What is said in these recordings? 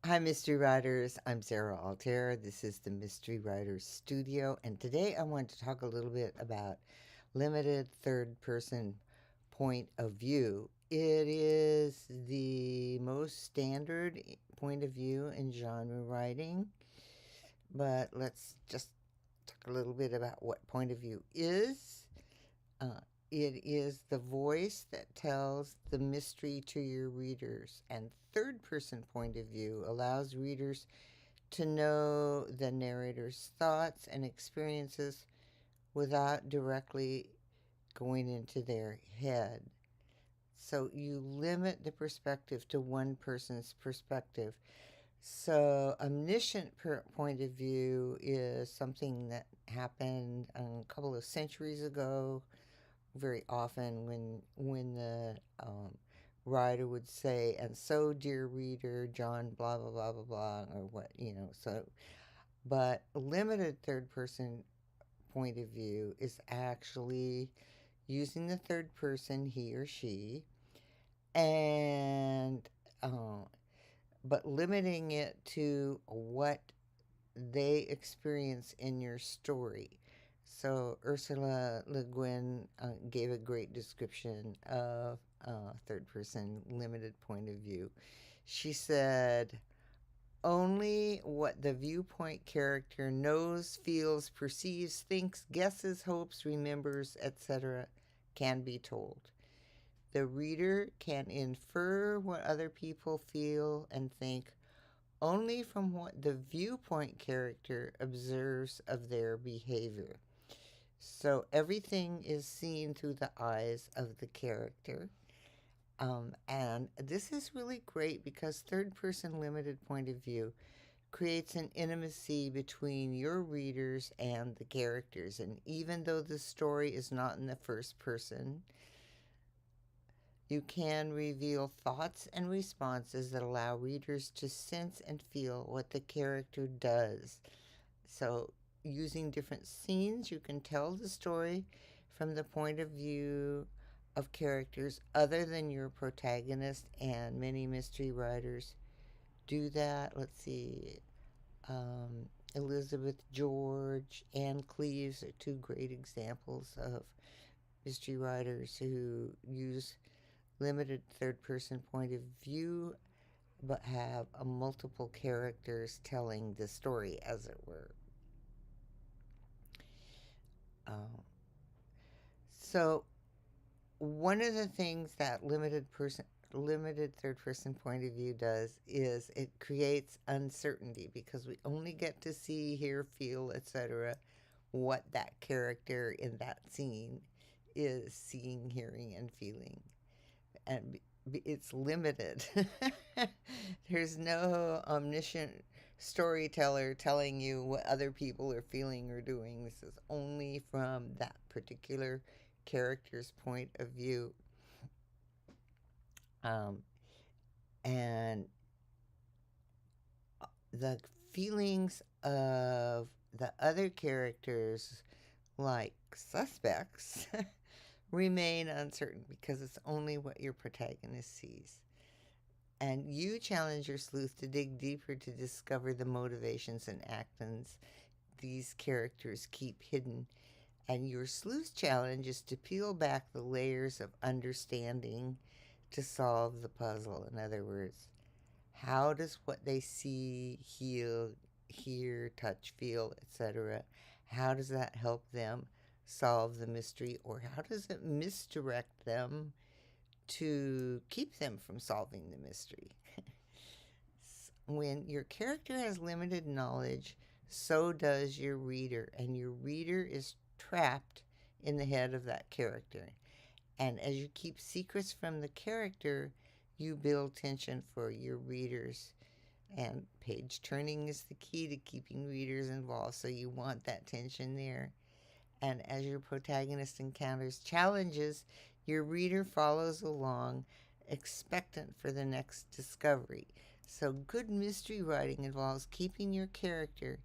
Hi, Mystery Writers. I'm Sarah Altair. This is the Mystery Writers Studio, and today I want to talk a little bit about limited third person point of view. It is the most standard point of view in genre writing, but let's just talk a little bit about what point of view is. Uh, it is the voice that tells the mystery to your readers, and third person point of view allows readers to know the narrator's thoughts and experiences without directly going into their head. So you limit the perspective to one person's perspective. So omniscient point of view is something that happened a couple of centuries ago. Very often when the writer would say, and so dear reader, John blah blah blah blah blah, or what, so. But limited third person point of view is actually using the third person, he or she, and but limiting it to what they experience in your story. So Ursula Le Guin gave a great description of third person limited point of view. She said, only what the viewpoint character knows, feels, perceives, thinks, guesses, hopes, remembers, etc. can be told. The reader can infer what other people feel and think only from what the viewpoint character observes of their behavior. So everything is seen through the eyes of the character. And this is really great because third person limited point of view creates an intimacy between your readers and the characters. And even though the story is not in the first person, you can reveal thoughts and responses that allow readers to sense and feel what the character does. So, using different scenes, you can tell the story from the point of view of characters other than your protagonist, and many mystery writers do that. Let's see. Elizabeth George, Anne Cleves are two great examples of mystery writers who use limited third person point of view but have multiple characters telling the story, as it were. So one of the things that limited third person point of view does is it creates uncertainty because we only get to see, hear, feel, etc. what that character in that scene is seeing, hearing, and feeling. And it's limited. There's no omniscient storyteller telling you what other people are feeling or doing. This is only from that particular character's point of view. And the feelings of the other characters, like suspects, remain uncertain because it's only what your protagonist sees. And you challenge your sleuth to dig deeper to discover the motivations and actions these characters keep hidden. And your sleuth challenge is to peel back the layers of understanding to solve the puzzle. In other words, how does what they see, hear, touch, feel, etc., how does that help them solve the mystery, or how does it misdirect them to keep them from solving the mystery? When your character has limited knowledge, so does your reader, and your reader is trapped in the head of that character. And as you keep secrets from the character, you build tension for your readers. And page turning is the key to keeping readers involved, so you want that tension there. And as your protagonist encounters challenges, your reader follows along, expectant for the next discovery. So good mystery writing involves keeping your character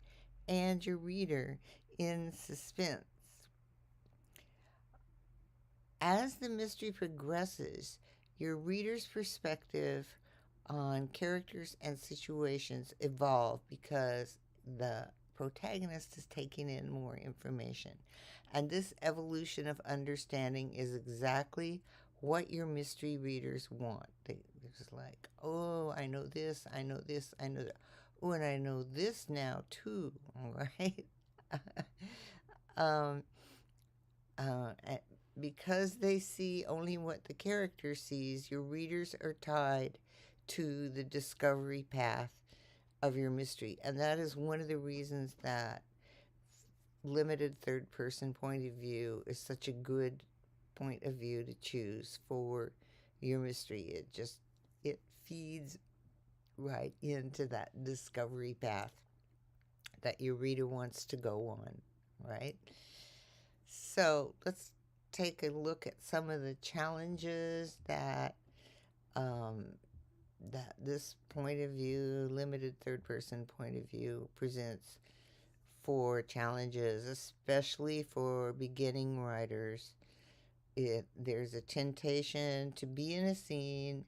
and your reader in suspense. As the mystery progresses, your reader's perspective on characters and situations evolve because the protagonist is taking in more information. And this evolution of understanding is exactly what your mystery readers want. They're just like, oh, I know this, I know this, I know that. Oh, and I know this now too, all right? um, uh, because they see only what the character sees, your readers are tied to the discovery path of your mystery. And that is one of the reasons that limited third person point of view is such a good point of view to choose for your mystery. It feeds right into that discovery path that your reader wants to go on, right? So let's take a look at some of the challenges um, that this point of view, limited third person point of view, presents for challenges, especially for beginning writers. There's a temptation to be in a scene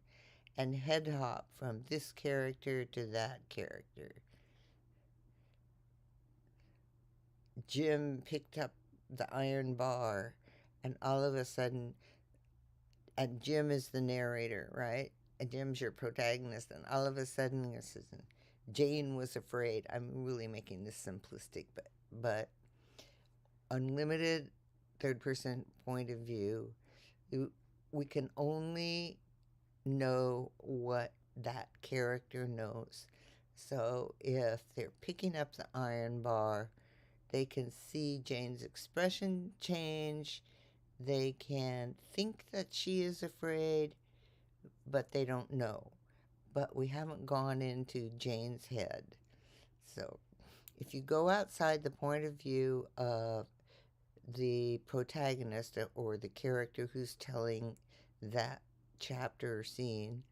and head hop from this character to that character. Jim picked up the iron bar, and all of a sudden, and Jim is the narrator, right? And Jim's your protagonist, and all of a sudden, this is Jane was afraid. I'm really making this simplistic, but unlimited third person point of view, we can only know what that character knows. So if they're picking up the iron bar, they can see Jane's expression change. They can think that she is afraid, but they don't know. But we haven't gone into Jane's head. So if you go outside the point of view of the protagonist or the character who's telling that chapter or scene,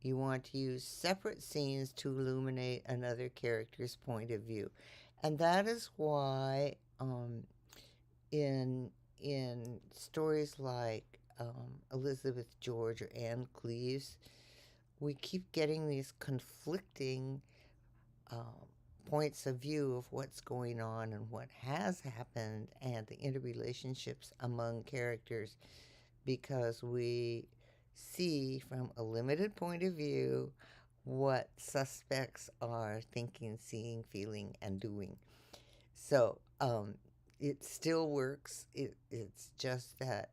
you want to use separate scenes to illuminate another character's point of view. And that is why in stories like Elizabeth George or Anne Cleves, we keep getting these conflicting um, points of view of what's going on and what has happened and the interrelationships among characters, because we see from a limited point of view what suspects are thinking, seeing, feeling, and doing. So it still works. It's just that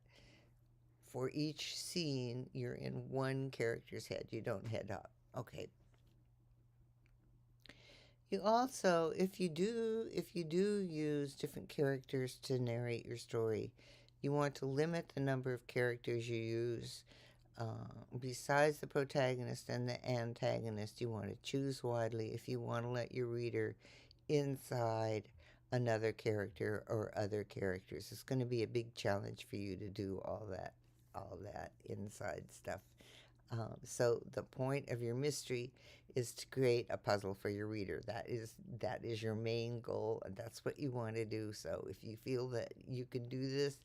for each scene, you're in one character's head. You don't head hop. Okay. You also, if you do use different characters to narrate your story, you want to limit the number of characters you use. Besides the protagonist and the antagonist, you want to choose widely if you want to let your reader inside another character or other characters. It's going to be a big challenge for you to do all that inside stuff. So the point of your mystery is to create a puzzle for your reader. That is your main goal, and that's what you want to do. So if you feel that you can do this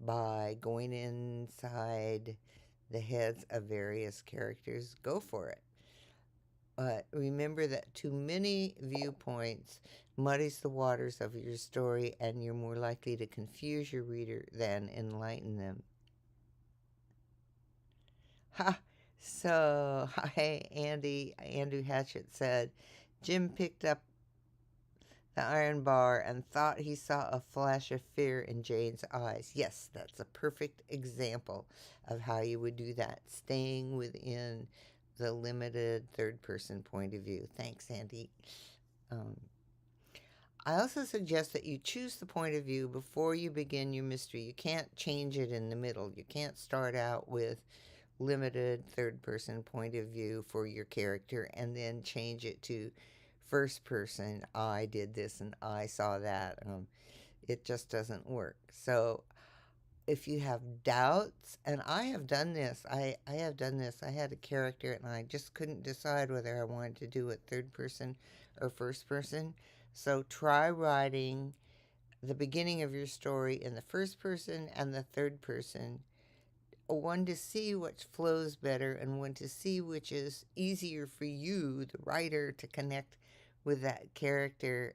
by going inside the heads of various characters, go for it. But remember that too many viewpoints muddies the waters of your story, and you're more likely to confuse your reader than enlighten them. Ha! So, hi, Andy. Andrew Hatchett said, Jim picked up the iron bar and thought he saw a flash of fear in Jane's eyes. Yes, that's a perfect example of how you would do that, staying within the limited third person point of view. Thanks, Andy. Um, I also suggest that you choose the point of view before you begin your mystery. You can't change it in the middle. You can't start out with limited third person point of view for your character and then change it to first person. I did this and I saw that. It just doesn't work. So if you have doubts, and I have done this, I have done this. I had a character and I just couldn't decide whether I wanted to do it third person or first person. So try writing the beginning of your story in the first person and the third person one to see which flows better and one to see which is easier for you, the writer, to connect with that character,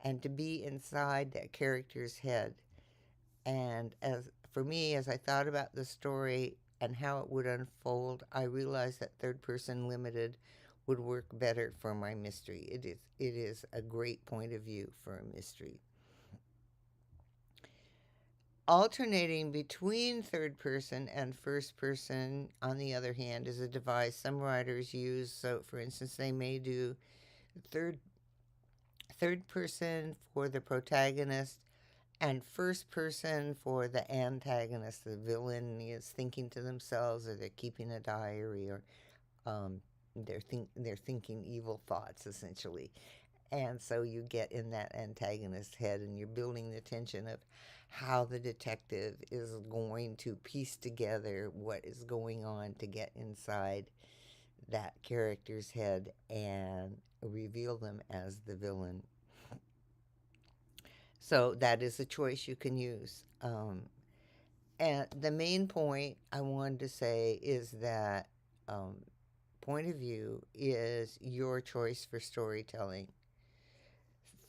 and to be inside that character's head. And as for me, as I thought about the story and how it would unfold, I realized that third person limited would work better for my mystery. It is a great point of view for a mystery. Alternating between third person and first person, on the other hand, is a device some writers use. So, for instance, they may do third third person for the protagonist and first person for the antagonist. The villain is thinking to themselves, or they're keeping a diary, or um, they're thinking evil thoughts essentially. And so you get in that antagonist's head, and you're building the tension of how the detective is going to piece together what is going on to get inside that character's head and reveal them as the villain. So that is a choice you can use. And the main point I wanted to say is that um, point of view is your choice for storytelling.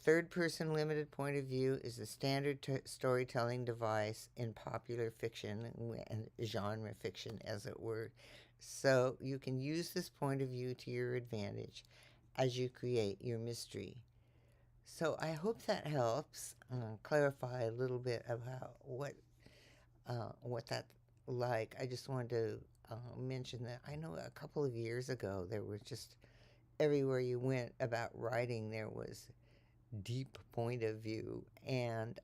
Third person limited point of view is a standard storytelling device in popular fiction and genre fiction, as it were. So you can use this point of view to your advantage as you create your mystery. So I hope that helps clarify a little bit about what that's like. I just wanted to mention that I know a couple of years ago there was just everywhere you went about writing there was deep point of view, and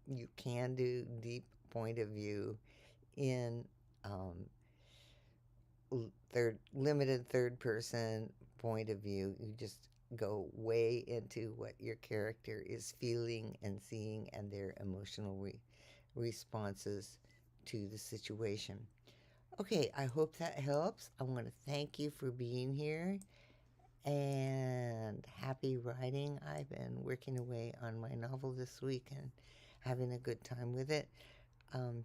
you can do deep point of view in um, limited third person point of view. You just go way into what your character is feeling and seeing and their emotional responses to the situation. Okay, I hope that helps. I want to thank you for being here and happy writing. I've been working away on my novel this week and having a good time with it. Um,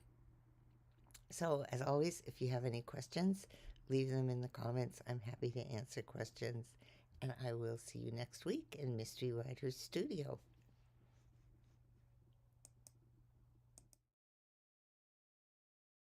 so, as always, if you have any questions, leave them in the comments. I'm happy to answer questions. And I will see you next week in Mystery Writers Studio.